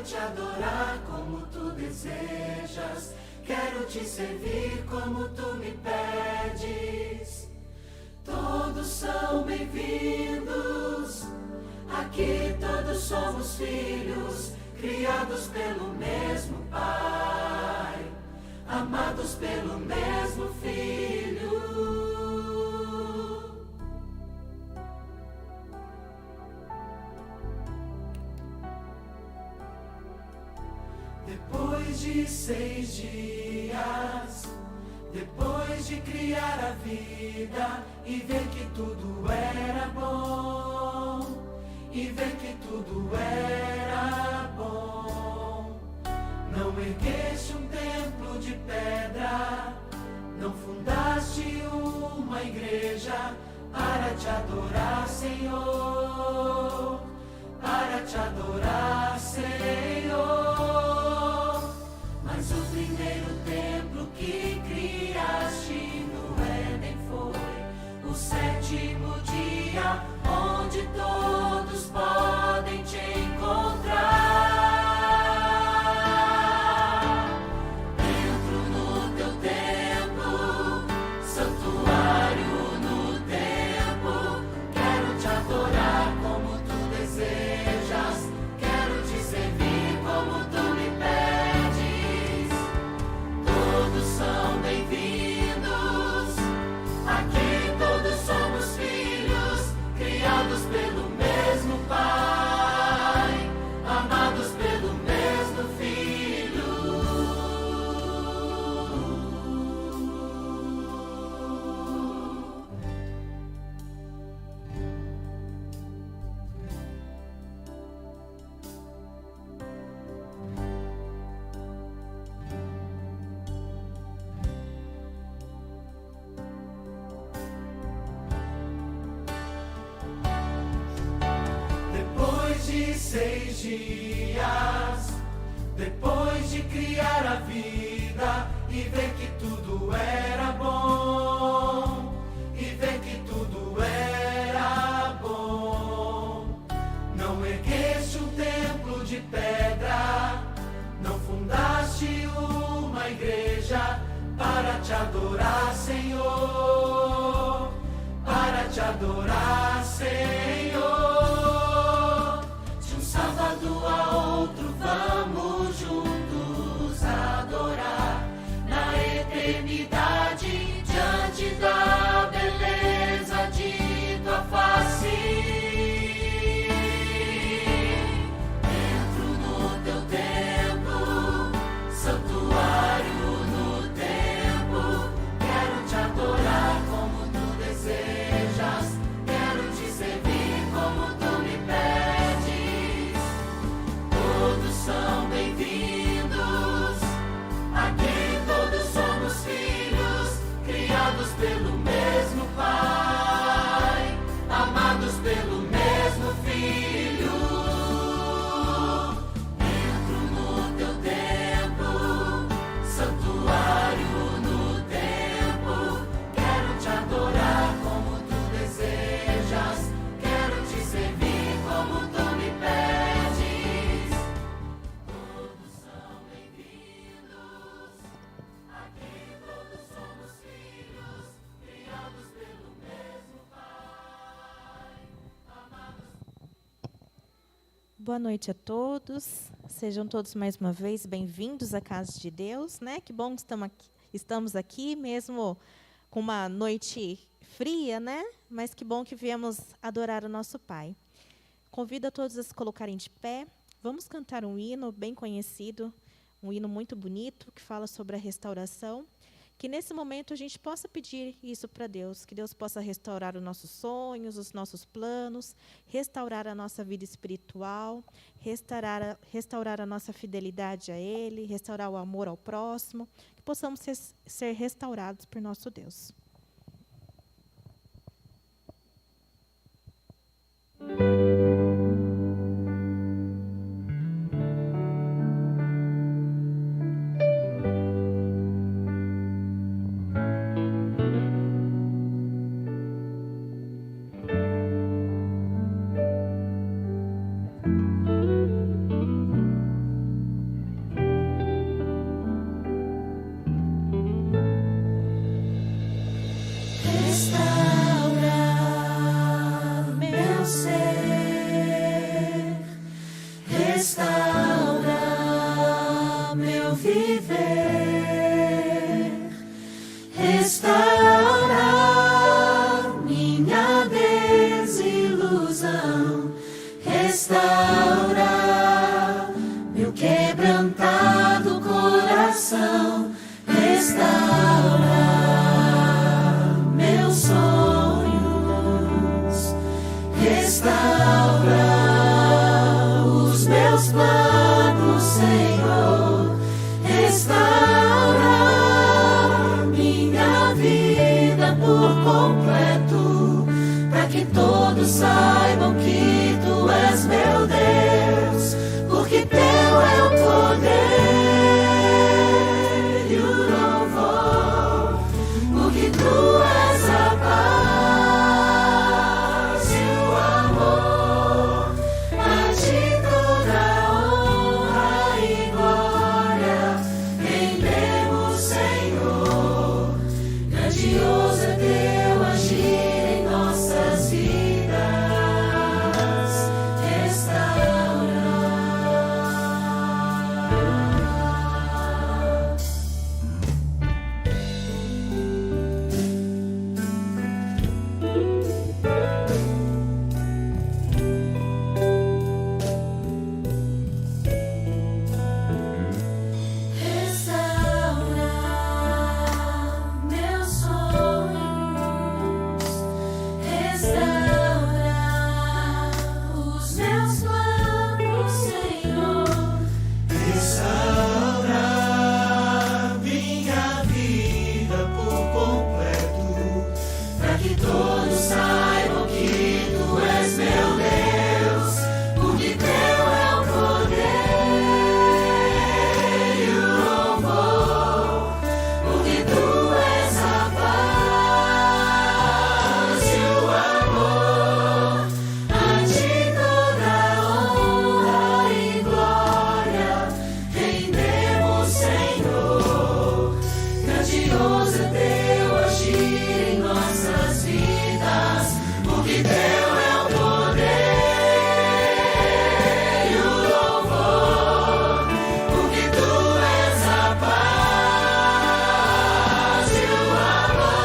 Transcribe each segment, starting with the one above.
Quero te adorar como tu desejas, quero te servir como tu me pedes. Todos são bem-vindos, aqui todos somos filhos, criados pelo mesmo Pai, amados pelo mesmo Filho. Depois de 6 dias, depois de criar a vida e ver que tudo era bom, e ver que tudo era bom, não ergueste um templo de pedra, não fundaste uma igreja para te adorar, Senhor, para te adorar, Senhor. Mas o primeiro templo que criaste no Éden foi o 7º dia, onde todos podem te encontrar. Entro no teu templo, santuário no templo, quero te adorar como tu desejas, quero te servir como tu me pedes. Todos são bem-vindos, aqui todos somos filhos, criados pelo mesmo Pai, amados pelo mesmo Filho. Depois de 6 dias, depois de criar a vida e ver que tudo era bom, e ver que tudo era bom, não ergueste um templo de pedra, não fundaste uma igreja para te adorar, Senhor, para te adorar, Senhor. De um sábado a outro vamos juntos adorar na eternidade, diante da beleza de tua face. Entro no teu templo, santuário no templo, quero te adorar como tu desejas, quero te servir como tu me pedes. Todos são bem-vindos, aqui todos somos filhos, criados pelo mesmo Pai, amados pelo mesmo Filho. Entro no teu templo, santuário no templo, quero te adorar como tu desejas, quero te servir como tu me pedes. Todos são bem-vindos, aqui todos somos filhos, criados pelo mesmo Pai, amados. Boa noite a todos. Sejam todos mais uma vez bem-vindos à casa de Deus, né? Que bom que estamos aqui, mesmo com uma noite fria, né? Mas que bom que viemos adorar o nosso Pai. Convido a todos a se colocarem de pé. Vamos cantar um hino bem conhecido, um hino muito bonito, que fala sobre a restauração. Que nesse momento a gente possa pedir isso para Deus, que Deus possa restaurar os nossos sonhos, os nossos planos, restaurar a nossa vida espiritual, restaurar a nossa fidelidade a Ele, restaurar o amor ao próximo, que possamos ser restaurados por nosso Deus. meu quebrantado coração, restaura meus sonhos, restaura os meus planos, Senhor, restaura minha vida por completo, para que todos saibam que Tu és meu Deus, porque Teu é o poder e o louvor, porque Tu és a paz e o amor. A Ti toda honra e glória rendemos, Senhor. Grandioso é Teu agir em nossas vidas, restaura. Restaura meus sonhos, restaura os meus planos, Senhor, restaura minha vida por completo, para que todos saibam que Tu és meu Deus, porque Teu é o poder e o louvor, porque Tu és a paz e o amor. A Ti toda honra e glória rendemos, Senhor. Grandioso é Teu agir em nossas vidas, porque Teu é o poder e o louvor, porque Tu és a paz e o amor.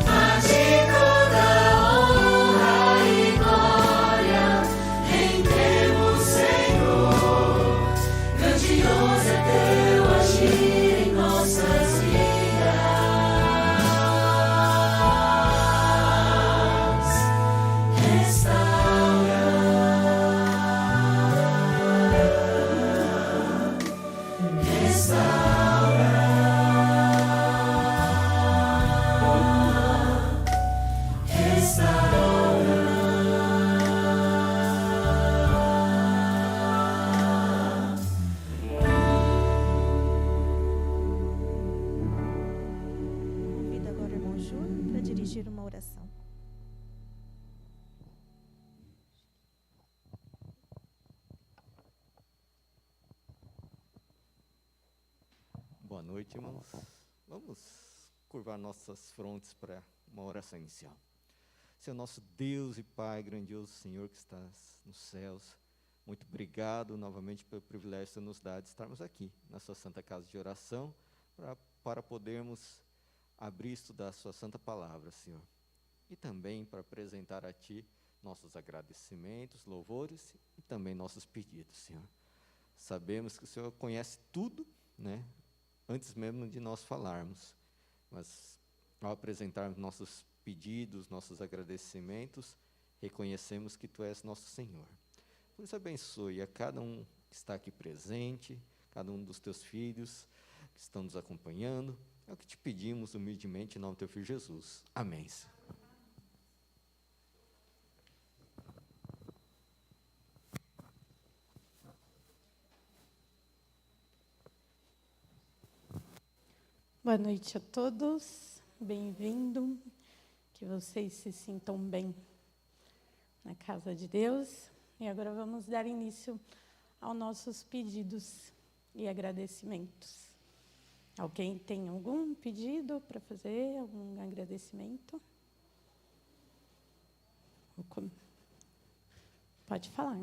A Ti toda honra e glória rendemos, Senhor. Grandioso é Teu agir em nossas vidas, restaura, Convido agora o irmão Júlio para dirigir uma oração. Boa noite, irmãos. Vamos curvar nossas frontes para uma oração inicial. Senhor nosso Deus e Pai, grandioso Senhor que estás nos céus, muito obrigado novamente pelo privilégio que Você nos dá de estarmos aqui na Sua Santa Casa de Oração para podermos abrir e estudar a Sua Santa Palavra, Senhor. E também para apresentar a Ti nossos agradecimentos, louvores e também nossos pedidos, Senhor. Sabemos que o Senhor conhece tudo, né? Antes mesmo de nós falarmos, mas ao apresentarmos nossos pedidos, nossos agradecimentos, reconhecemos que Tu és nosso Senhor. Por isso abençoe a cada um que está aqui presente, cada um dos Teus filhos que estão nos acompanhando. É o que Te pedimos humildemente em nome do Teu Filho Jesus. Amém. Boa noite a todos, bem-vindo, que vocês se sintam bem na casa de Deus. E agora vamos dar início aos nossos pedidos e agradecimentos. Alguém tem algum pedido para fazer, algum agradecimento? Pode falar.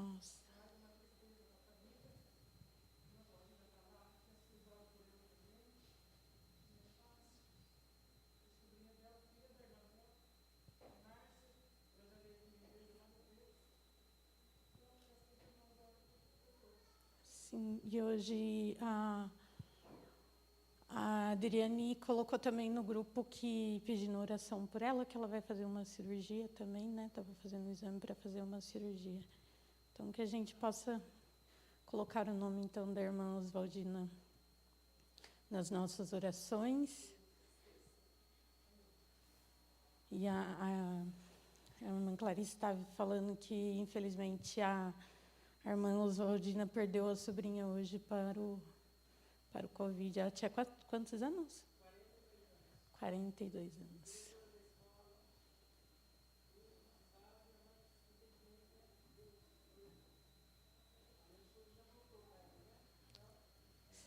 Nossa. Sim, e hoje a Adriane colocou também no grupo que pedindo oração por ela, que ela vai fazer uma cirurgia também, né? Estava fazendo um exame para fazer uma cirurgia. Então, que a gente possa colocar o nome, então, da irmã Oswaldina nas nossas orações. E a irmã Clarice estava falando que, infelizmente, a irmã Oswaldina perdeu a sobrinha hoje para o Covid. Ela tinha quantos anos? 42 anos.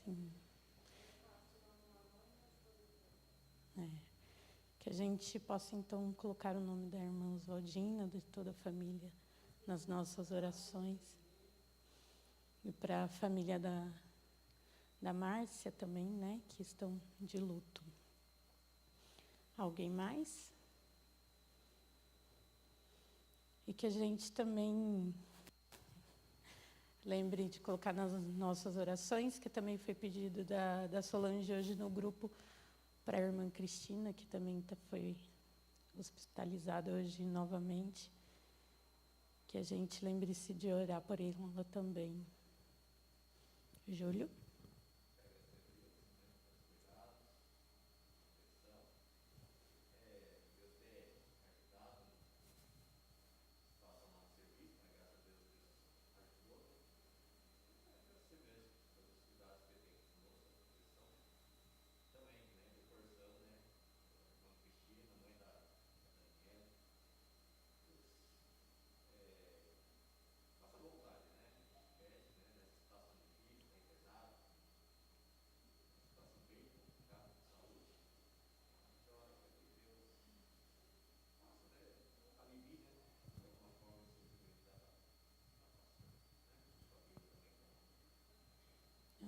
Sim. Que a gente possa, então, colocar o nome da irmã Oswaldina, de toda a família, nas nossas orações. E para a família da Márcia também, né, que estão de luto. Alguém mais? E que a gente também lembre de colocar nas nossas orações, que também foi pedido da Solange hoje no grupo, para a irmã Cristina, que também foi hospitalizada hoje novamente. Que a gente lembre-se de orar por ela também. Júlio?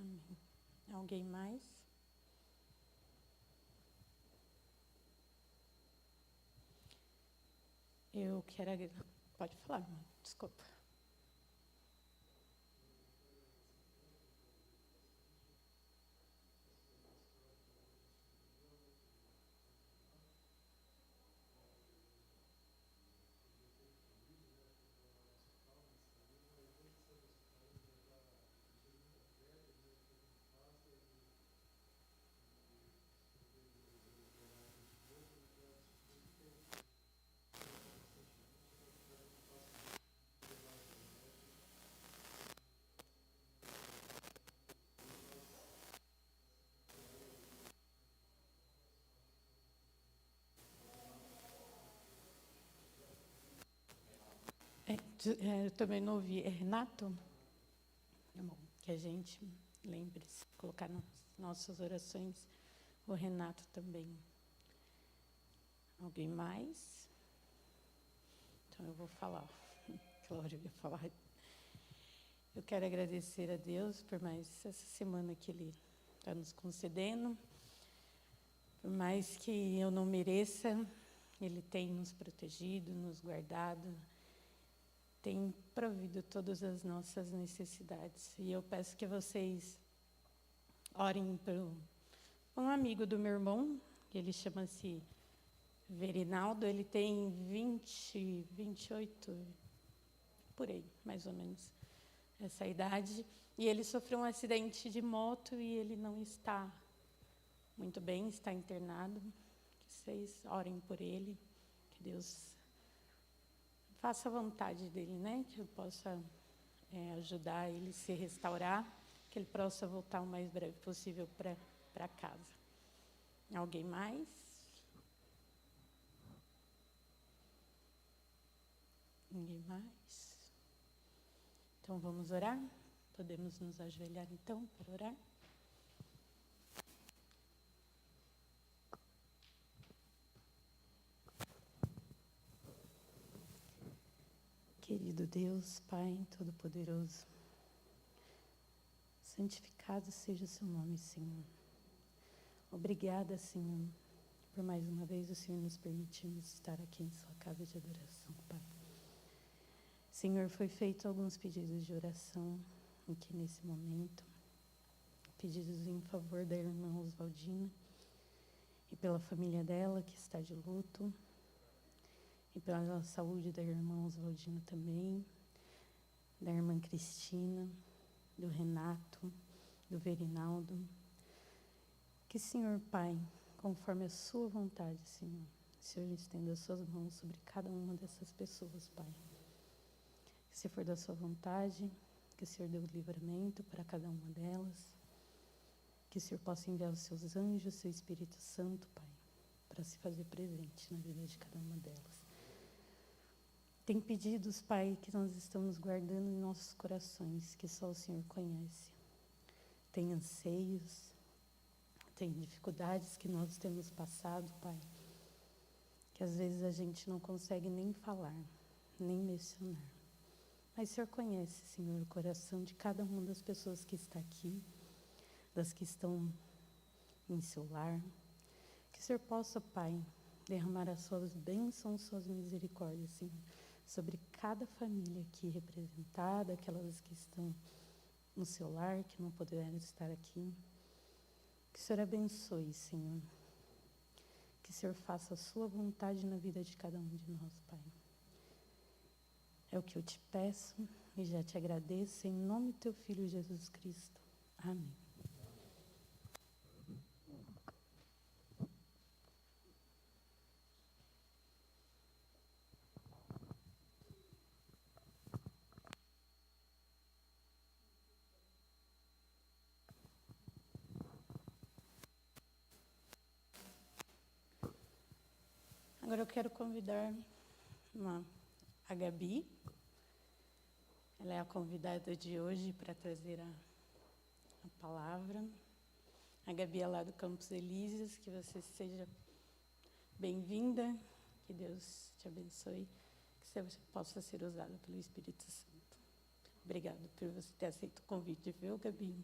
Amém. Alguém mais? Eu quero... Pode falar, irmã. Desculpa. Eu também não ouvi. É Renato? É bom, que a gente lembre-se, colocar nas nossas orações o Renato também. Alguém mais? Então eu vou falar. Cláudia vai falar. Eu quero agradecer a Deus por mais essa semana que Ele está nos concedendo. Por mais que eu não mereça, Ele tem nos protegido, nos guardado, tem provido todas as nossas necessidades. E eu peço que vocês orem por um amigo do meu irmão, que ele chama-se Verinaldo, ele tem 28, por aí, mais ou menos, essa idade. E ele sofreu um acidente de moto e ele não está muito bem, está internado. Que vocês orem por ele, que Deus faça a vontade dele, né? Que eu possa ajudar ele a se restaurar, que ele possa voltar o mais breve possível para casa. Alguém mais? Ninguém mais? Então vamos orar? Podemos nos ajoelhar então para orar? Querido Deus, Pai Todo-Poderoso, santificado seja o seu nome, Senhor. Obrigada, Senhor, por mais uma vez o Senhor nos permitirmos estar aqui em sua casa de adoração, Pai. Senhor, foi feito alguns pedidos de oração aqui nesse momento, pedidos em favor da irmã Oswaldina e pela família dela que está de luto, e pela saúde da irmã Oswaldina também, da irmã Cristina, do Renato, do Verinaldo. Que, Senhor Pai, conforme a sua vontade, Senhor, o Senhor estenda as suas mãos sobre cada uma dessas pessoas, Pai. Que, se for da sua vontade, que o Senhor dê o livramento para cada uma delas, que o Senhor possa enviar os seus anjos, o seu Espírito Santo, Pai, para se fazer presente na vida de cada uma delas. Tem pedidos, Pai, que nós estamos guardando em nossos corações, que só o Senhor conhece. Tem anseios, tem dificuldades que nós temos passado, Pai, que às vezes a gente não consegue nem falar, nem mencionar. Mas o Senhor conhece, Senhor, o coração de cada uma das pessoas que está aqui, das que estão em seu lar. Que o Senhor possa, Pai, derramar as suas bênçãos, suas misericórdias, Senhor, sobre cada família aqui representada, aquelas que estão no seu lar, que não puderam estar aqui. Que o Senhor abençoe, Senhor. Que o Senhor faça a sua vontade na vida de cada um de nós, Pai. É o que eu te peço e já te agradeço, em nome do teu Filho Jesus Cristo. Amém. Agora eu quero convidar a Gabi. Ela é a convidada de hoje para trazer a palavra. A Gabi é lá do Campos Elíseos. Que você seja bem-vinda. Que Deus te abençoe. Que você possa ser usada pelo Espírito Santo. Obrigada por você ter aceito o convite, viu, Gabi?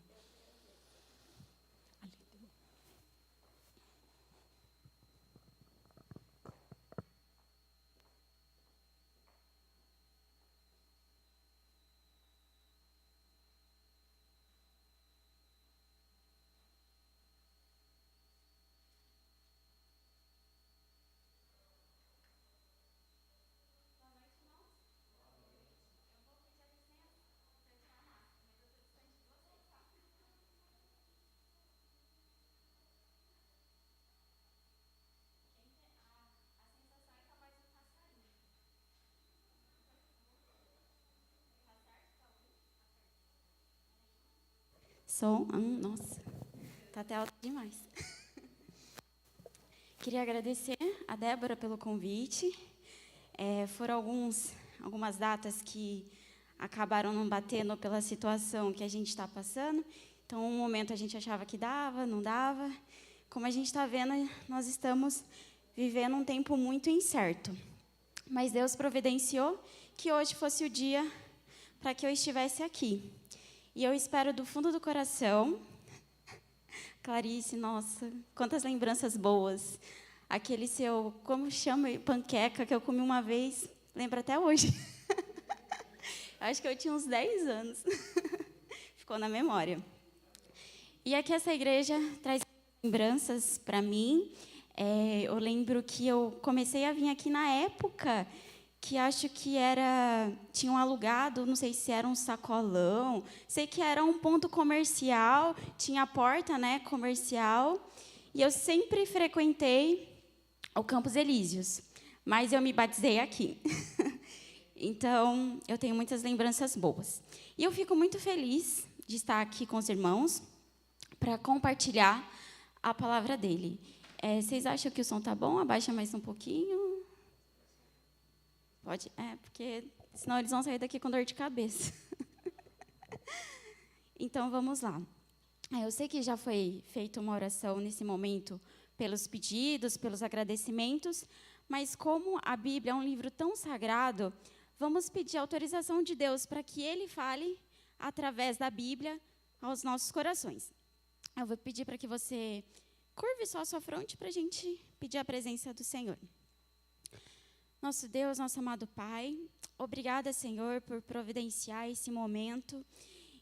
Som, nossa, tá até alto demais. Queria agradecer a Débora pelo convite. Foram algumas datas que acabaram não batendo pela situação que a gente está passando. Então, um momento a gente achava que dava, não dava. Como a gente está vendo, nós estamos vivendo um tempo muito incerto. Mas Deus providenciou que hoje fosse o dia para que eu estivesse aqui. E eu espero do fundo do coração, Clarice, nossa, quantas lembranças boas. Aquele seu, como chama, panqueca que eu comi uma vez, lembro até hoje. Acho que eu tinha uns 10 anos. Ficou na memória. E aqui essa igreja traz lembranças para mim. Eu lembro que eu comecei a vir aqui na época que acho que tinham alugado, não sei se era um sacolão, sei que era um ponto comercial, tinha a porta, né, comercial, e eu sempre frequentei o Campos Elíseos, mas eu me batizei aqui. Então, eu tenho muitas lembranças boas. E eu fico muito feliz de estar aqui com os irmãos para compartilhar a palavra dele. Vocês acham que o som está bom? Abaixa mais um pouquinho. Pode? Porque senão eles vão sair daqui com dor de cabeça. Então, vamos lá. Eu sei que já foi feita uma oração nesse momento pelos pedidos, pelos agradecimentos, mas como a Bíblia é um livro tão sagrado, vamos pedir autorização de Deus para que Ele fale através da Bíblia aos nossos corações. Eu vou pedir para que você curve só a sua fronte para a gente pedir a presença do Senhor. Nosso Deus, nosso amado Pai, obrigada, Senhor, por providenciar esse momento.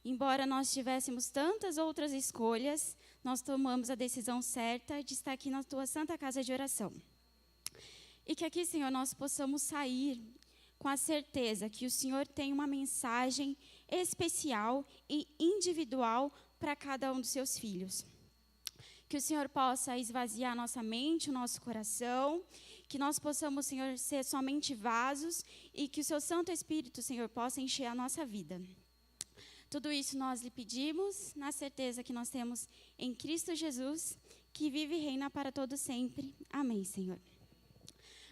Embora nós tivéssemos tantas outras escolhas, nós tomamos a decisão certa de estar aqui na Tua Santa Casa de Oração. E que aqui, Senhor, nós possamos sair com a certeza que o Senhor tem uma mensagem especial e individual para cada um dos seus filhos. Que o Senhor possa esvaziar a nossa mente, o nosso coração, que nós possamos, Senhor, ser somente vasos e que o Seu Santo Espírito, Senhor, possa encher a nossa vida. Tudo isso nós lhe pedimos, na certeza que nós temos em Cristo Jesus, que vive e reina para todo sempre. Amém, Senhor.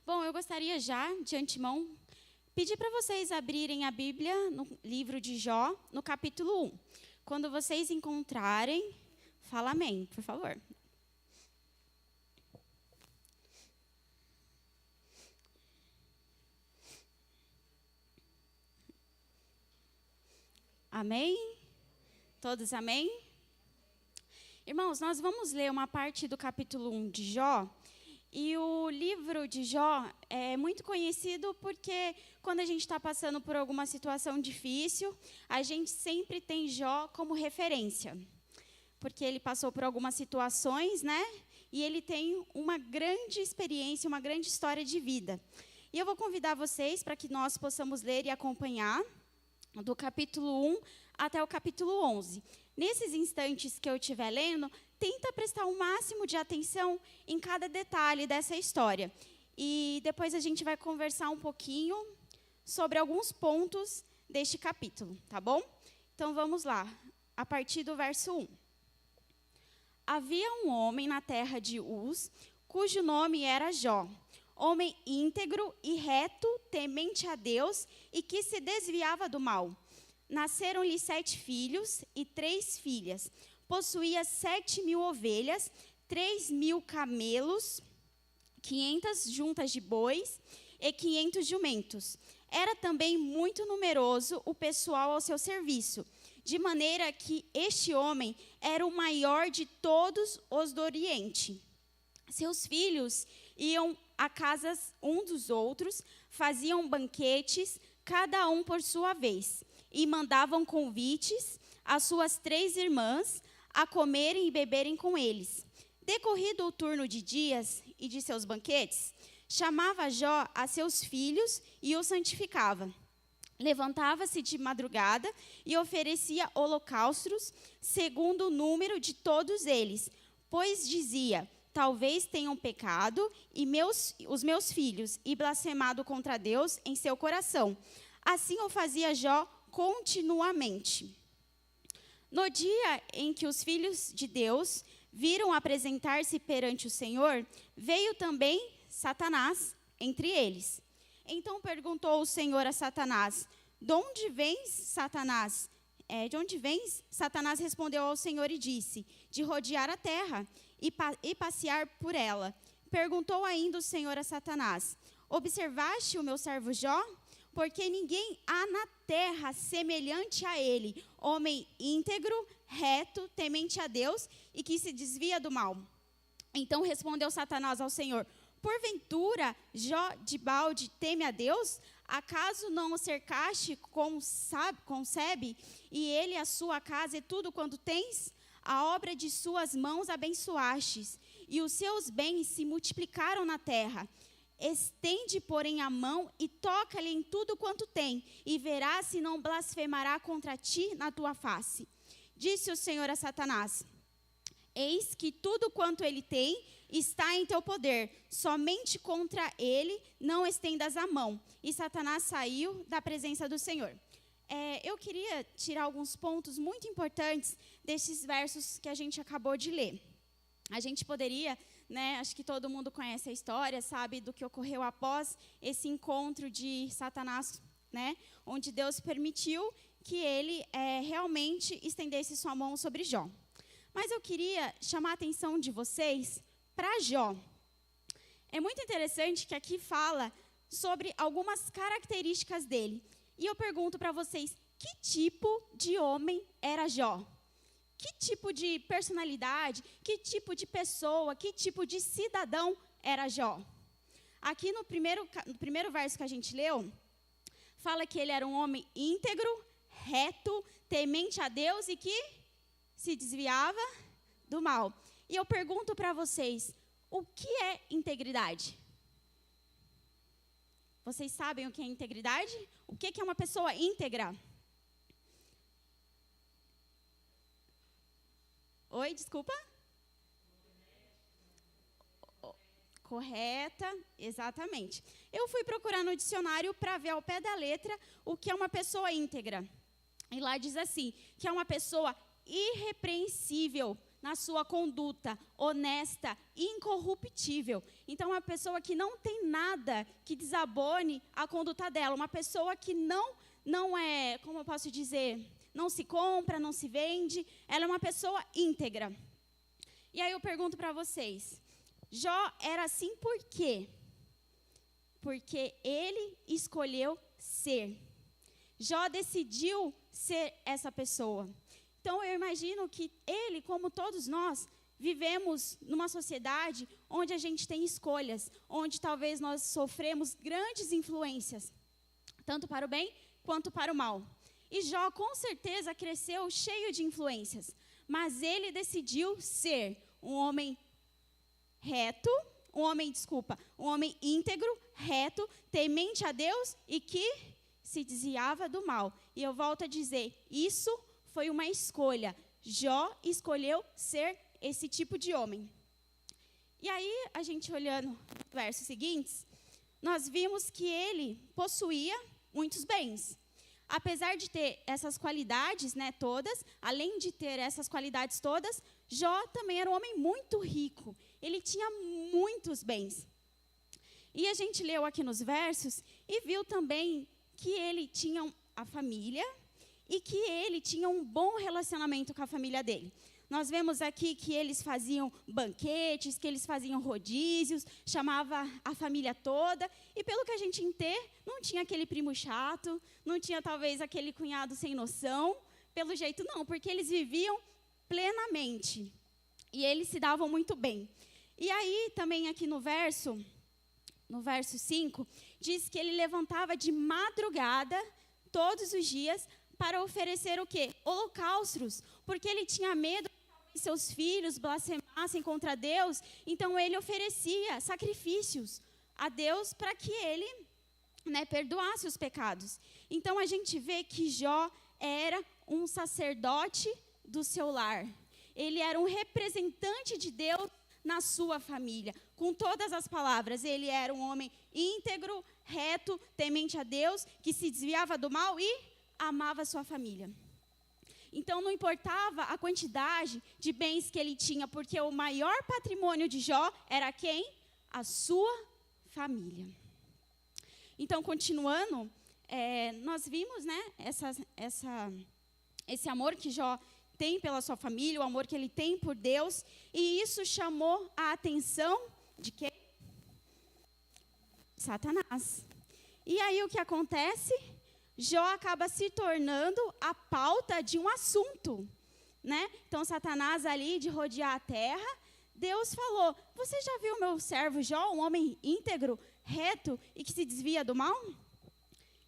Bom, eu gostaria já, de antemão, pedir para vocês abrirem a Bíblia no livro de Jó, no capítulo 1. Quando vocês encontrarem, fala amém, por favor. Amém? Todos amém? Irmãos, nós vamos ler uma parte do capítulo 1 de Jó. E o livro de Jó é muito conhecido porque quando a gente está passando por alguma situação difícil, a gente sempre tem Jó como referência. Porque ele passou por algumas situações, né? E ele tem uma grande experiência, uma grande história de vida. E eu vou convidar vocês para que nós possamos ler e acompanhar do capítulo 1 até o capítulo 11. Nesses instantes que eu estiver lendo, tenta prestar o máximo de atenção em cada detalhe dessa história. E depois a gente vai conversar um pouquinho sobre alguns pontos deste capítulo, tá bom? Então vamos lá, a partir do verso 1. Havia um homem na terra de Uz, cujo nome era Jó. Homem íntegro e reto, temente a Deus e que se desviava do mal. Nasceram-lhe 7 filhos e 3 filhas. Possuía 7.000 ovelhas, 3.000 camelos, 500 juntas de bois e 500 jumentos. Era também muito numeroso o pessoal ao seu serviço, de maneira que este homem era o maior de todos os do Oriente. Seus filhos iam a casas um dos outros, faziam banquetes, cada um por sua vez, e mandavam convites às suas 3 irmãs a comerem e beberem com eles. Decorrido o turno de dias e de seus banquetes, chamava Jó a seus filhos e os santificava. Levantava-se de madrugada e oferecia holocaustos segundo o número de todos eles, pois dizia: talvez tenham pecado os meus filhos e blasfemado contra Deus em seu coração. Assim o fazia Jó continuamente. No dia em que os filhos de Deus viram apresentar-se perante o Senhor, veio também Satanás entre eles. Então perguntou o Senhor a Satanás: de onde vens, Satanás? De onde vens? Satanás respondeu ao Senhor e disse: de rodear a terra e passear por ela. Perguntou ainda o Senhor a Satanás: observaste o meu servo Jó? Porque ninguém há na terra semelhante a ele, homem íntegro, reto, temente a Deus e que se desvia do mal. Então respondeu Satanás ao Senhor: porventura Jó de balde teme a Deus? Acaso não o cercaste com sebe, e ele a sua casa e tudo quanto tens? A obra de suas mãos abençoastes, e os seus bens se multiplicaram na terra. Estende, porém, a mão e toca-lhe em tudo quanto tem, e verás se não blasfemará contra ti na tua face. Disse o Senhor a Satanás: eis que tudo quanto ele tem está em teu poder, somente contra ele não estendas a mão. E Satanás saiu da presença do Senhor. Eu queria tirar alguns pontos muito importantes desses versos que a gente acabou de ler. A gente poderia, acho que todo mundo conhece a história, sabe do que ocorreu após esse encontro de Satanás, onde Deus permitiu que ele realmente estendesse sua mão sobre Jó. Mas eu queria chamar a atenção de vocês para Jó. É muito interessante que aqui fala sobre algumas características dele. E eu pergunto para vocês, que tipo de homem era Jó? Que tipo de personalidade, que tipo de pessoa, que tipo de cidadão era Jó? Aqui no primeiro verso que a gente leu, fala que ele era um homem íntegro, reto, temente a Deus e que se desviava do mal. E eu pergunto para vocês, o que é integridade? Vocês sabem o que é integridade? O que é uma pessoa íntegra? Oi, desculpa? Correta, exatamente. Eu fui procurar no dicionário para ver ao pé da letra o que é uma pessoa íntegra. E lá diz assim, que é uma pessoa irrepreensível na sua conduta, honesta, incorruptível. Então, uma pessoa que não tem nada que desabone a conduta dela. Uma pessoa que não é, como eu posso dizer, não se compra, não se vende. Ela é uma pessoa íntegra. E aí eu pergunto para vocês, Jó era assim por quê? Porque ele escolheu ser. Jó decidiu ser essa pessoa. Então, eu imagino que ele, como todos nós, vivemos numa sociedade onde a gente tem escolhas, onde talvez nós sofremos grandes influências, tanto para o bem quanto para o mal. E Jó, com certeza, cresceu cheio de influências, mas ele decidiu ser um homem um homem íntegro, reto, temente a Deus e que se desviava do mal. E eu volto a dizer, isso foi uma escolha. Jó escolheu ser esse tipo de homem. E aí, a gente olhando os versos seguintes, nós vimos que ele possuía muitos bens. Apesar de ter essas qualidades, todas, além de ter essas qualidades todas, Jó também era um homem muito rico. Ele tinha muitos bens. E a gente leu aqui nos versos e viu também que ele tinha a família e que ele tinha um bom relacionamento com a família dele. Nós vemos aqui que eles faziam banquetes, que eles faziam rodízios, chamava a família toda. E pelo que a gente entende, não tinha aquele primo chato, não tinha talvez aquele cunhado sem noção. Pelo jeito não, porque eles viviam plenamente. E eles se davam muito bem. E aí também aqui no verso 5, diz que ele levantava de madrugada, todos os dias, para oferecer o quê? Holocaustos, porque ele tinha medo que seus filhos blasfemassem contra Deus, então ele oferecia sacrifícios a Deus para que ele perdoasse os pecados. Então a gente vê que Jó era um sacerdote do seu lar. Ele era um representante de Deus na sua família. Com todas as palavras, ele era um homem íntegro, reto, temente a Deus, que se desviava do mal e amava sua família. Então, não importava a quantidade de bens que ele tinha, porque o maior patrimônio de Jó era quem? A sua família. Então, continuando, nós vimos esse amor que Jó tem pela sua família, o amor que ele tem por Deus, e isso chamou a atenção de quem? Satanás. E aí o que acontece? Jó acaba se tornando a pauta de um assunto, Então, Satanás ali, de rodear a terra, Deus falou, você já viu meu servo Jó, um homem íntegro, reto e que se desvia do mal?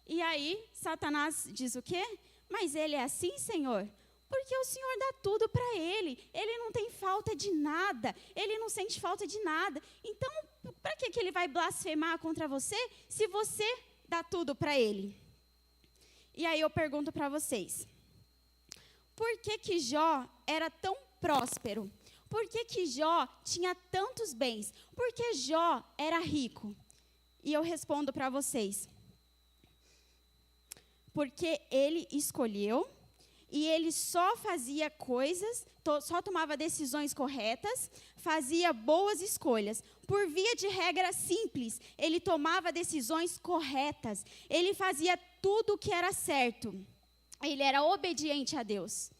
E aí, Satanás diz o quê? Mas ele é assim, Senhor? Porque o Senhor dá tudo para ele. Ele não tem falta de nada. Ele não sente falta de nada. Então, para que ele vai blasfemar contra você se você dá tudo para ele? E aí eu pergunto para vocês. Por que Jó era tão próspero? Por que Jó tinha tantos bens? Por que Jó era rico? E eu respondo para vocês. Porque ele escolheu e ele só fazia coisas, só tomava decisões corretas, fazia boas escolhas. Por via de regra simples, ele tomava decisões corretas. Ele fazia tudo o que era certo. Ele era obediente a Deus.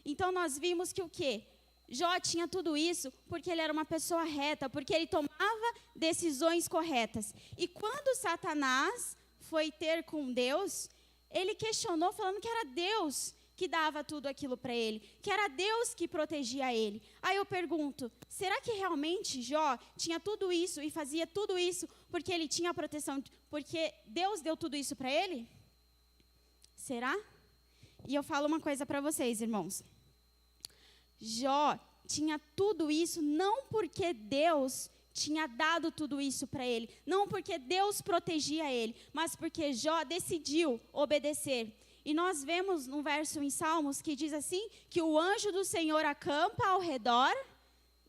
Então, nós vimos que o quê? Jó tinha tudo isso porque ele era uma pessoa reta, porque ele tomava decisões corretas. E quando Satanás foi ter com Deus, ele questionou falando que era Deus que dava tudo aquilo para ele, que era Deus que protegia ele. Aí eu pergunto, será que realmente Jó tinha tudo isso e fazia tudo isso porque ele tinha a proteção, porque Deus deu tudo isso para ele? Será? E eu falo uma coisa para vocês, irmãos. Jó tinha tudo isso não porque Deus tinha dado tudo isso para ele, não porque Deus protegia ele, mas porque Jó decidiu obedecer. E nós vemos um verso em Salmos que diz assim, que o anjo do Senhor acampa ao redor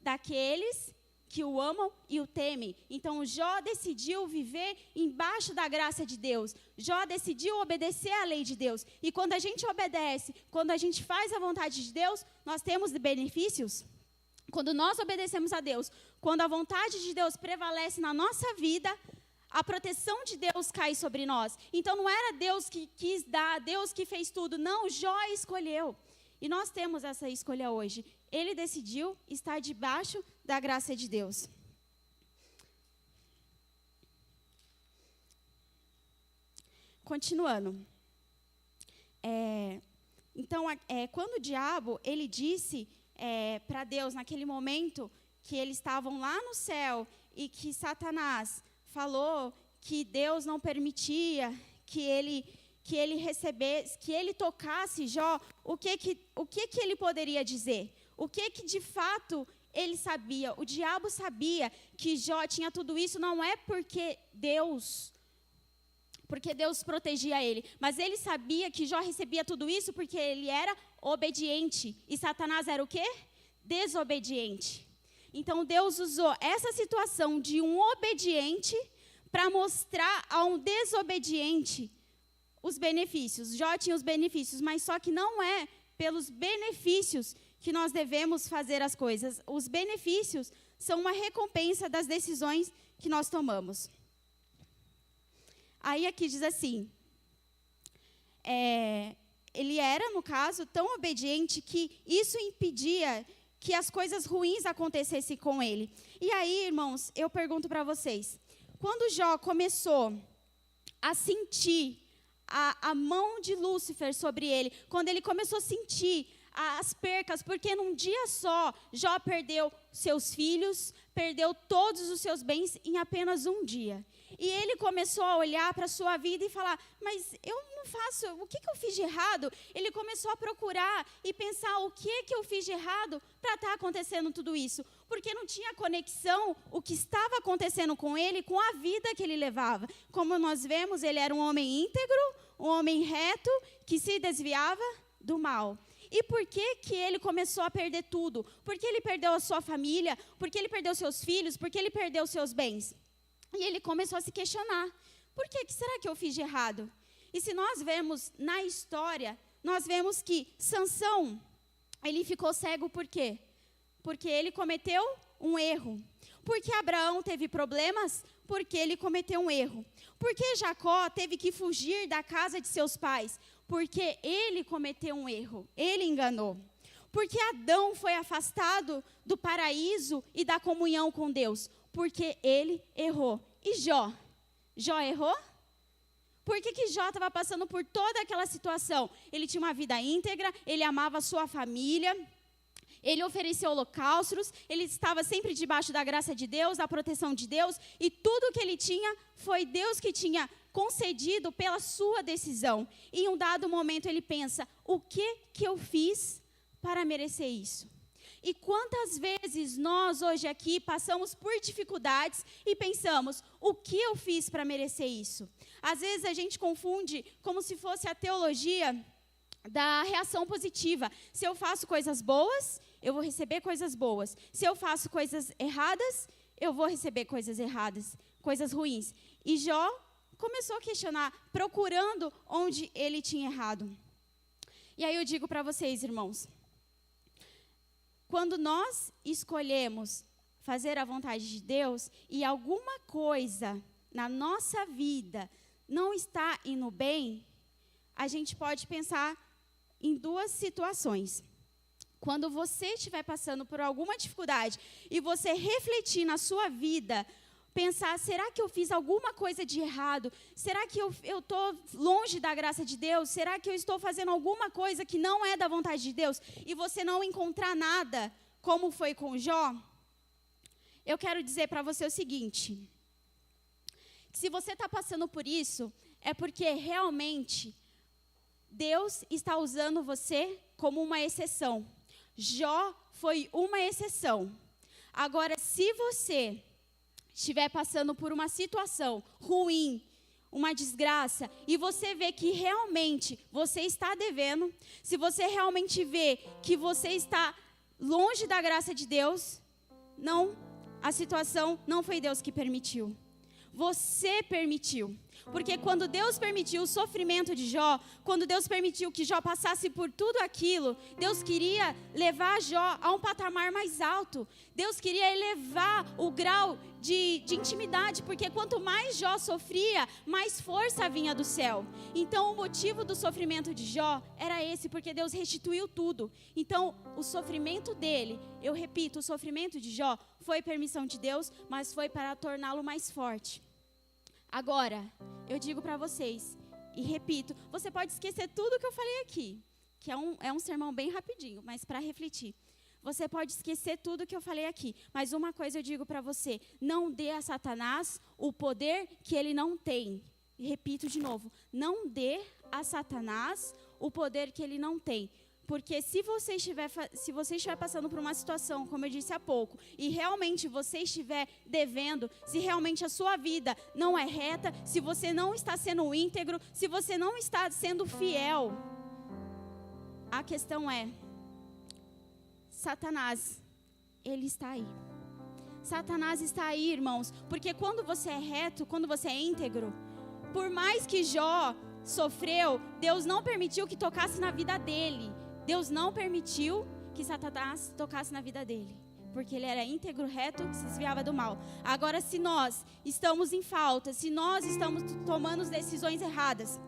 daqueles que o amam e o temem. Então Jó decidiu viver embaixo da graça de Deus. Jó decidiu obedecer à lei de Deus. E quando a gente obedece, quando a gente faz a vontade de Deus, nós temos benefícios. Quando nós obedecemos a Deus, quando a vontade de Deus prevalece na nossa vida, a proteção de Deus cai sobre nós. Então não era Deus que quis dar, Deus que fez tudo. Não, Jó escolheu. E nós temos essa escolha hoje. Ele decidiu estar debaixo da graça de Deus. Continuando. Então, quando o diabo, ele disse para Deus, naquele momento, que eles estavam lá no céu e que Satanás falou que Deus não permitia que ele recebesse, que ele tocasse Jó, o que ele poderia dizer? O que de fato ele sabia? O diabo sabia que Jó tinha tudo isso, não é porque Deus protegia ele, mas ele sabia que Jó recebia tudo isso porque ele era obediente, e Satanás era o quê? Desobediente. Então Deus usou essa situação de um obediente para mostrar a um desobediente os benefícios. Jó tinha os benefícios, mas só que não é pelos benefícios que nós devemos fazer as coisas. Os benefícios são uma recompensa das decisões que nós tomamos. Aí aqui diz assim, ele era, no caso, tão obediente que isso impedia que as coisas ruins acontecessem com ele. E aí, irmãos, eu pergunto para vocês, quando Jó começou a sentir a mão de Lúcifer sobre ele, quando ele começou a sentir as percas, porque num dia só, Jó perdeu seus filhos, perdeu todos os seus bens em apenas um dia. E ele começou a olhar para a sua vida e falar, mas eu não faço, o que eu fiz de errado? Ele começou a procurar e pensar o que eu fiz de errado para estar acontecendo tudo isso. Porque não tinha conexão o que estava acontecendo com ele, com a vida que ele levava. Como nós vemos, ele era um homem íntegro, um homem reto, que se desviava do mal. E por que ele começou a perder tudo? Porque ele perdeu a sua família, porque ele perdeu seus filhos, porque ele perdeu seus bens. E ele começou a se questionar, por que será que eu fiz de errado? E se nós vemos na história, nós vemos que Sansão, ele ficou cego por quê? Porque ele cometeu um erro. Porque Abraão teve problemas? Porque ele cometeu um erro. Porque Jacó teve que fugir da casa de seus pais? Porque ele cometeu um erro, ele enganou. Porque Adão foi afastado do paraíso e da comunhão com Deus? Porque ele errou. E Jó? Jó errou? Por que Jó estava passando por toda aquela situação? Ele tinha uma vida íntegra, ele amava a sua família, ele ofereceu holocaustos, ele estava sempre debaixo da graça de Deus, da proteção de Deus, e tudo que ele tinha foi Deus que tinha concedido pela sua decisão. E em um dado momento ele pensa, o que eu fiz para merecer isso? E quantas vezes nós hoje aqui passamos por dificuldades e pensamos, o que eu fiz para merecer isso? Às vezes a gente confunde como se fosse a teologia da reação positiva. Se eu faço coisas boas, eu vou receber coisas boas. Se eu faço coisas erradas, eu vou receber coisas erradas, coisas ruins. E Jó começou a questionar, procurando onde ele tinha errado. E aí eu digo para vocês, irmãos, quando nós escolhemos fazer a vontade de Deus e alguma coisa na nossa vida não está indo bem, a gente pode pensar em duas situações. quando você estiver passando por alguma dificuldade e você refletir na sua vida, pensar, será que eu fiz alguma coisa de errado? Será que eu estou longe da graça de Deus? Será que eu estou fazendo alguma coisa que não é da vontade de Deus? E você não encontrar nada, como foi com Jó? Eu quero dizer para você o seguinte, se você está passando por isso, é porque realmente Deus está usando você como uma exceção. Jó foi uma exceção. Agora, se você estiver passando por uma situação ruim, uma desgraça, e você vê que realmente você está devendo, se você realmente vê que você está longe da graça de Deus, não, a situação não foi Deus que permitiu. Você permitiu. Porque quando Deus permitiu o sofrimento de Jó, quando Deus permitiu que Jó passasse por tudo aquilo, Deus queria levar Jó a um patamar mais alto. Deus queria elevar o grau de intimidade, porque quanto mais Jó sofria, mais força vinha do céu. Então o motivo do sofrimento de Jó era esse, porque Deus restituiu tudo. Então o sofrimento dele, eu repito, o sofrimento de Jó foi permissão de Deus, mas foi para torná-lo mais forte. Agora, eu digo para vocês, e repito, você pode esquecer tudo que eu falei aqui, que é um sermão bem rapidinho, mas para refletir. Você pode esquecer tudo que eu falei aqui, mas uma coisa eu digo para você, não dê a Satanás o poder que ele não tem. E repito de novo, não dê a Satanás o poder que ele não tem. Porque se você estiver passando por uma situação, como eu disse há pouco, e realmente você estiver devendo, se realmente a sua vida não é reta, se você não está sendo íntegro, se você não está sendo fiel, a questão é, Satanás, ele está aí. Satanás está aí, irmãos, porque quando você é reto, quando você é íntegro, por mais que Jó sofreu, Deus não permitiu que tocasse na vida dele. Deus não permitiu que Satanás tocasse na vida dele, porque ele era íntegro, reto, que se desviava do mal. Agora, se nós estamos em falta, se nós estamos tomando decisões erradas,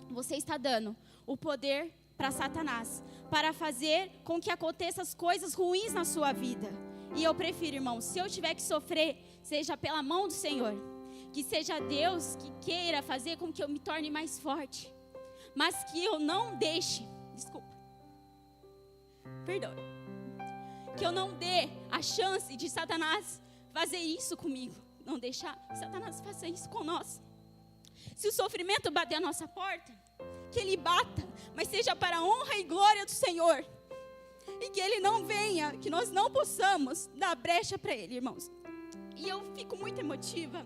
você está dando o poder para Satanás, para fazer com que aconteçam as coisas ruins na sua vida. E eu prefiro, irmão, se eu tiver que sofrer, seja pela mão do Senhor, que seja Deus que queira fazer com que eu me torne mais forte, mas que eu não deixe, que eu não dê a chance de Satanás fazer isso comigo. Não deixar que Satanás faça isso com nós. Se o sofrimento bater a nossa porta, que ele bata, mas seja para a honra e glória do Senhor. E que ele não venha, que nós não possamos dar brecha para ele, irmãos. E eu fico muito emotiva,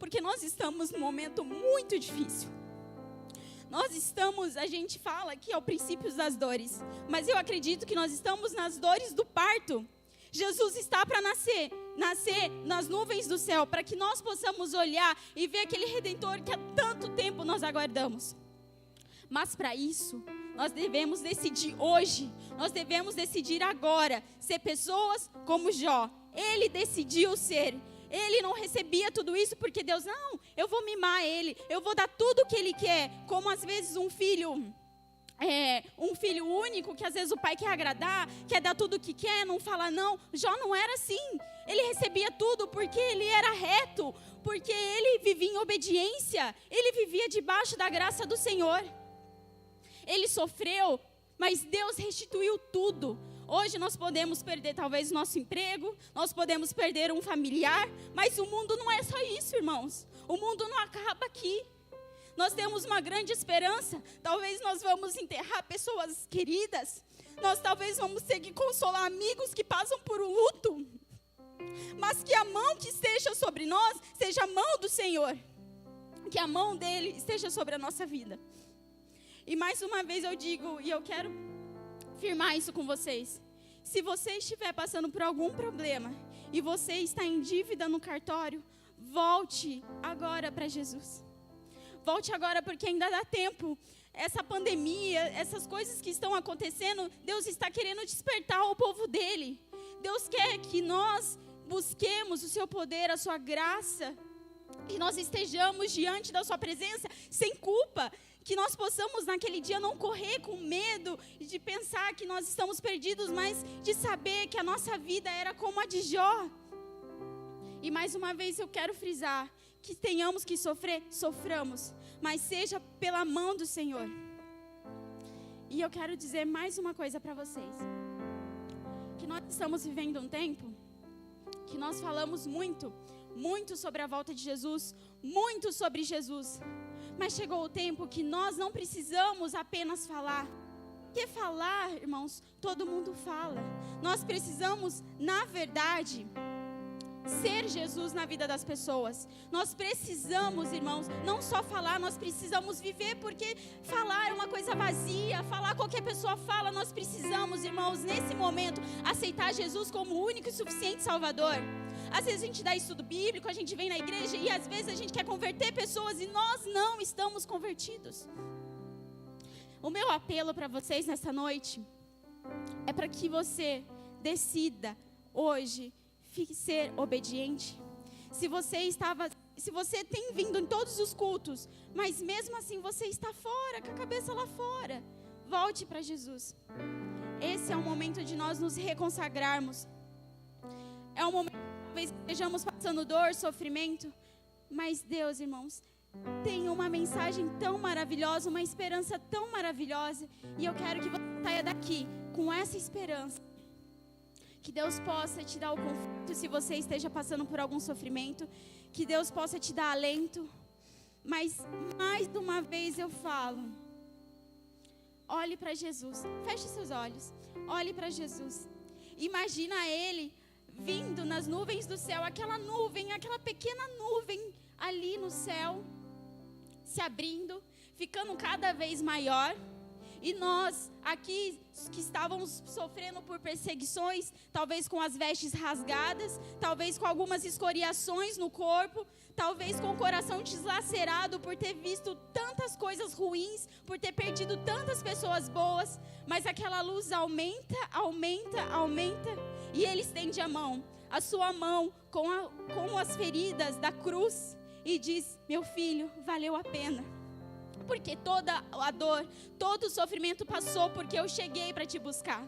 porque nós estamos num momento muito difícil. A gente fala que é o princípio das dores, mas eu acredito que nós estamos nas dores do parto. Jesus está para nascer nas nuvens do céu, para que nós possamos olhar e ver aquele Redentor que há tanto tempo nós aguardamos. Mas para isso, nós devemos decidir hoje, nós devemos decidir agora, ser pessoas como Jó. Ele decidiu ser. Ele não recebia tudo isso porque Deus, não, eu vou mimar ele, eu vou dar tudo o que ele quer, como às vezes um filho único, que às vezes o pai quer agradar, quer dar tudo o que quer, não fala não. Jó não era assim, ele recebia tudo porque ele era reto, porque ele vivia em obediência, ele vivia debaixo da graça do Senhor. Ele sofreu, mas Deus restituiu tudo. Hoje nós podemos perder talvez o nosso emprego, nós podemos perder um familiar, mas o mundo não é só isso, irmãos. O mundo não acaba aqui. Nós temos uma grande esperança. Talvez nós vamos enterrar pessoas queridas. Nós talvez vamos ter que consolar amigos que passam por um luto. Mas que a mão que esteja sobre nós seja a mão do Senhor. Que a mão dele esteja sobre a nossa vida. E mais uma vez eu digo, e eu quero firmar isso com vocês. Se você estiver passando por algum problema e você está em dívida no cartório, volte agora para Jesus. Volte agora, porque ainda dá tempo. Essa pandemia, essas coisas que estão acontecendo, Deus está querendo despertar o povo dele. Deus quer que nós busquemos o seu poder, a sua graça, que nós estejamos diante da sua presença sem culpa, que nós possamos naquele dia não correr com medo de pensar que nós estamos perdidos, mas de saber que a nossa vida era como a de Jó. E mais uma vez eu quero frisar, que tenhamos que sofrer, soframos, mas seja pela mão do Senhor. E eu quero dizer mais uma coisa para vocês, que nós estamos vivendo um tempo que nós falamos muito sobre a volta de Jesus, muito sobre Jesus, mas chegou o tempo que nós não precisamos apenas falar, porque falar, irmãos, todo mundo fala. Nós precisamos, na verdade, ser Jesus na vida das pessoas. Nós precisamos, irmãos, não só falar, nós precisamos viver, porque falar é uma coisa vazia, falar qualquer pessoa fala. Nós precisamos, irmãos, nesse momento, aceitar Jesus como o único e suficiente Salvador. Às vezes a gente dá estudo bíblico, a gente vem na igreja e às vezes a gente quer converter pessoas e nós não estamos convertidos. O meu apelo para vocês nessa noite é para que você decida hoje ser obediente. Se você tem vindo em todos os cultos, mas mesmo assim você está fora, com a cabeça lá fora, volte para Jesus. Esse é o momento de nós nos reconsagrarmos. É um momento que talvez estejamos passando dor, sofrimento, mas Deus, irmãos, tem uma mensagem tão maravilhosa, uma esperança tão maravilhosa, e eu quero que você saia daqui com essa esperança. Que Deus possa te dar o conforto se você esteja passando por algum sofrimento. Que Deus possa te dar alento. Mas mais de uma vez eu falo, olhe para Jesus. Feche seus olhos. Olhe para Jesus. Imagina Ele vindo nas nuvens do céu. Aquela nuvem, aquela pequena nuvem ali no céu, se abrindo, ficando cada vez maior. E nós aqui que estávamos sofrendo por perseguições, talvez com as vestes rasgadas, talvez com algumas escoriações no corpo, talvez com o coração deslacerado por ter visto tantas coisas ruins, por ter perdido tantas pessoas boas, mas aquela luz aumenta, e Ele estende a mão, a sua mão com as feridas da cruz e diz: meu filho, valeu a pena. Porque toda a dor, todo o sofrimento passou porque eu cheguei para te buscar.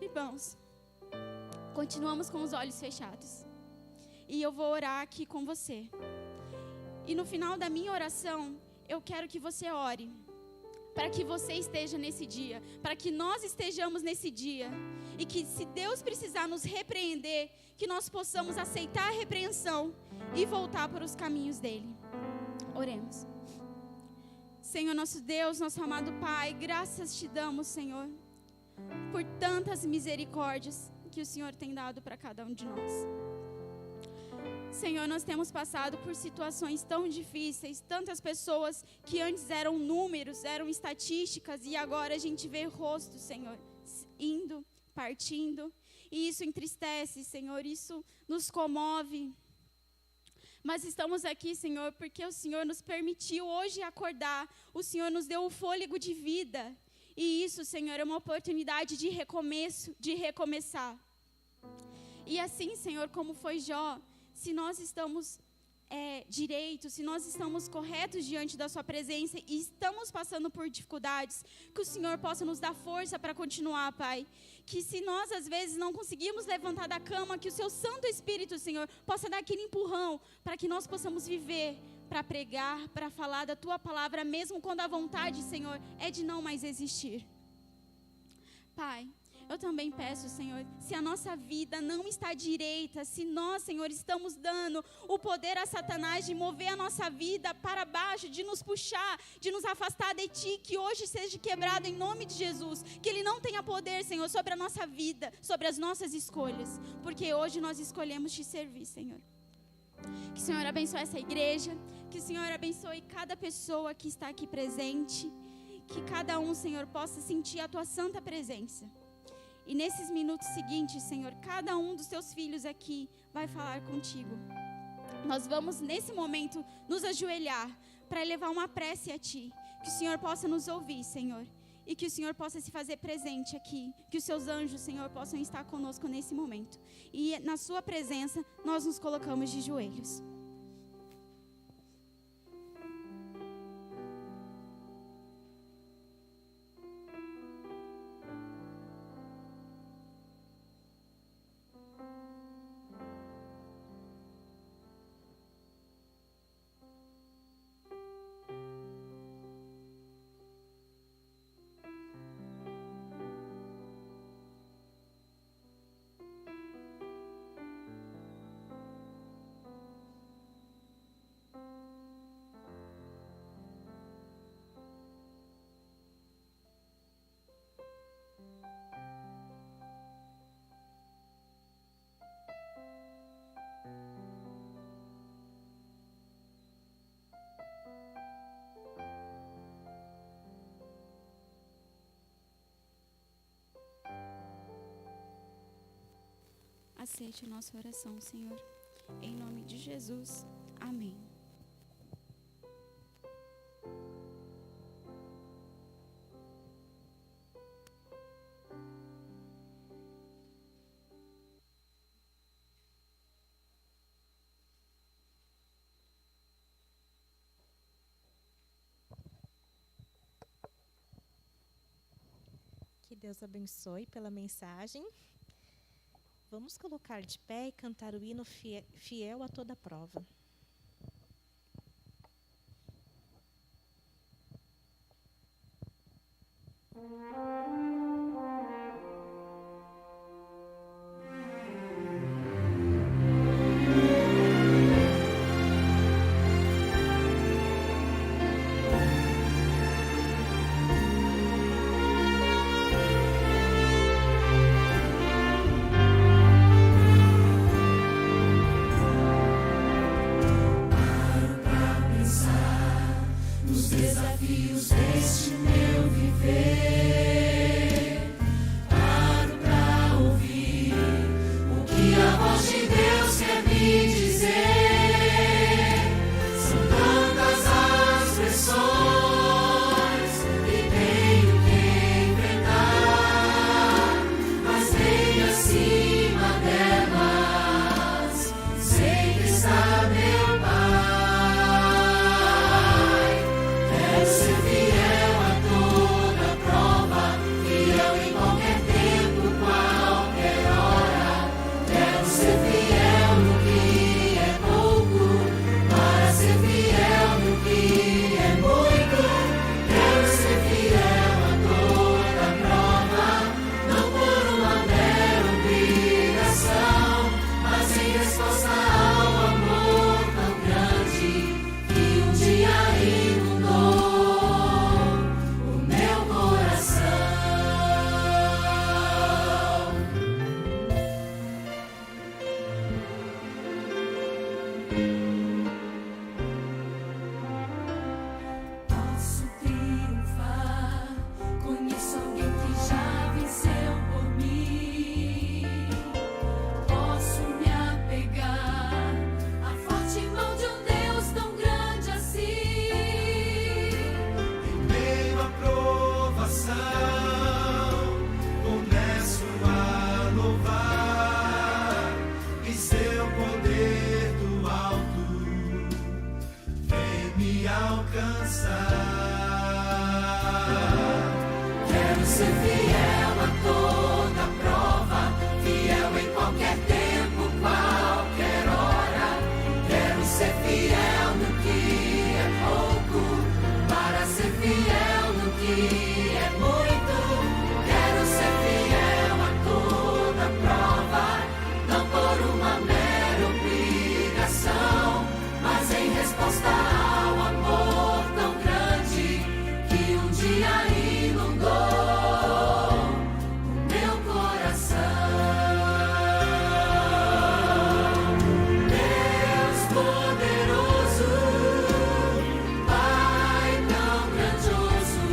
Irmãos, continuamos com os olhos fechados. E eu vou orar aqui com você. E no final da minha oração, eu quero que você ore. Para que você esteja nesse dia. Para que nós estejamos nesse dia. E que se Deus precisar nos repreender, que nós possamos aceitar a repreensão e voltar para os caminhos dEle. Oremos. Senhor, nosso Deus, nosso amado Pai, graças te damos, Senhor, por tantas misericórdias que o Senhor tem dado para cada um de nós. Senhor, nós temos passado por situações tão difíceis, tantas pessoas que antes eram números, eram estatísticas, e agora a gente vê rostos, Senhor, indo, partindo, e isso entristece, Senhor, isso nos comove. Mas estamos aqui, Senhor, porque o Senhor nos permitiu hoje acordar. O Senhor nos deu o fôlego de vida. E isso, Senhor, é uma oportunidade de recomeço, de recomeçar. E assim, Senhor, como foi Jó, se nós estamos direitos, se nós estamos corretos diante da sua presença e estamos passando por dificuldades, que o Senhor possa nos dar força para continuar, Pai. Que se nós às vezes não conseguimos levantar da cama, que o seu Santo Espírito, Senhor, possa dar aquele empurrão para que nós possamos viver, para pregar, para falar da tua palavra, mesmo quando a vontade, Senhor, é de não mais existir. Pai, eu também peço, Senhor, se a nossa vida não está direita, se nós, Senhor, estamos dando o poder a Satanás de mover a nossa vida para baixo, de nos puxar, de nos afastar de Ti, que hoje seja quebrado em nome de Jesus, que Ele não tenha poder, Senhor, sobre a nossa vida, sobre as nossas escolhas, porque hoje nós escolhemos Te servir, Senhor. Que o Senhor abençoe essa igreja, que o Senhor abençoe cada pessoa que está aqui presente, que cada um, Senhor, possa sentir a Tua santa presença. E nesses minutos seguintes, Senhor, cada um dos Teus filhos aqui vai falar contigo. Nós vamos, nesse momento, nos ajoelhar para elevar uma prece a Ti. Que o Senhor possa nos ouvir, Senhor. E que o Senhor possa se fazer presente aqui. Que os Seus anjos, Senhor, possam estar conosco nesse momento. E na Sua presença, nós nos colocamos de joelhos. Aceite a nossa oração, Senhor. Em nome de Jesus. Amém. Que Deus abençoe pela mensagem. Vamos colocar de pé e cantar o hino Fiel a toda prova. Nos desafios deste meu viver, paro pra ouvir o que a voz de Deus quer me dizer. São tantas as pressões que tenho que enfrentar, mas bem acima delas sei que está meu Pai. Ser fiel a toda prova, fiel em qualquer tempo, qualquer hora. Quero ser fiel no que é pouco, para ser fiel no que é muito. Quero ser fiel a toda prova, não por uma mera obrigação, mas em resposta ao amor tão grande que um dia inundou o meu coração. Posso triunfar, conheço alguém que já venceu por mim. Posso me apegar à forte mão de um Deus tão grande assim. Em meio à provação, começo a louvar, e seu poder do alto vem me alcançar. Quero ser fiel a toda prova, fiel em qualquer tempo, qualquer hora. Quero ser fiel no que é pouco, para ser fiel no que é muito. Quero ser fiel a toda prova, não por uma mera obrigação, mas em resposta ao amor tão grande que um dia inundou o meu coração. Deus poderoso, Pai tão grandioso,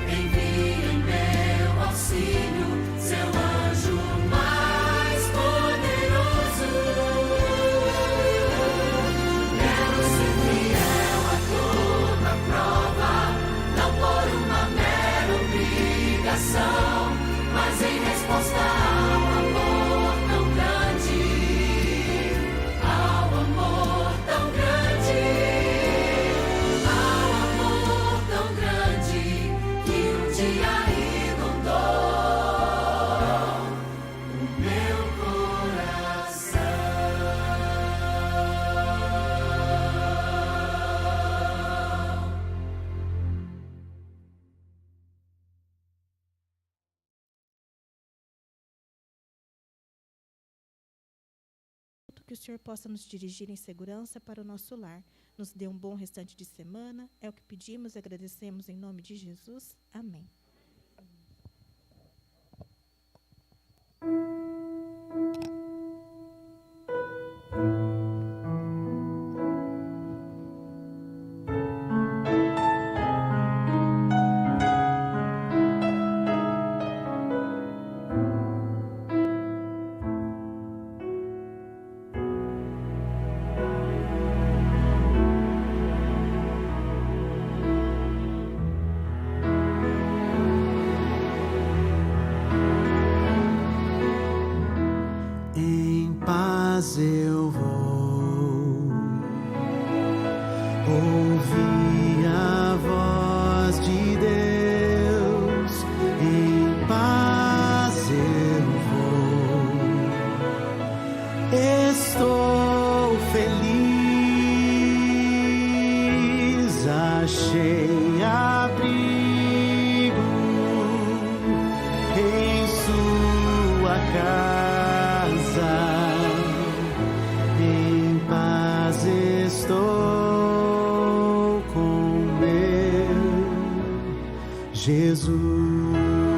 envia em meu auxílio seu anjo mais poderoso. Quero ser fiel a toda prova, não por uma mera obrigação, mas em resposta ao amor tão grande, ao amor tão grande, ao amor tão grande que um dia inundou o meu coração. Que o Senhor possa nos dirigir em segurança para o nosso lar. Nos dê um bom restante de semana. É o que pedimos e agradecemos em nome de Jesus. Amém. ouvi a voz de Deus, em paz eu vou. Estou feliz, achei abrigo em sua casa, em paz estou com meu Jesus.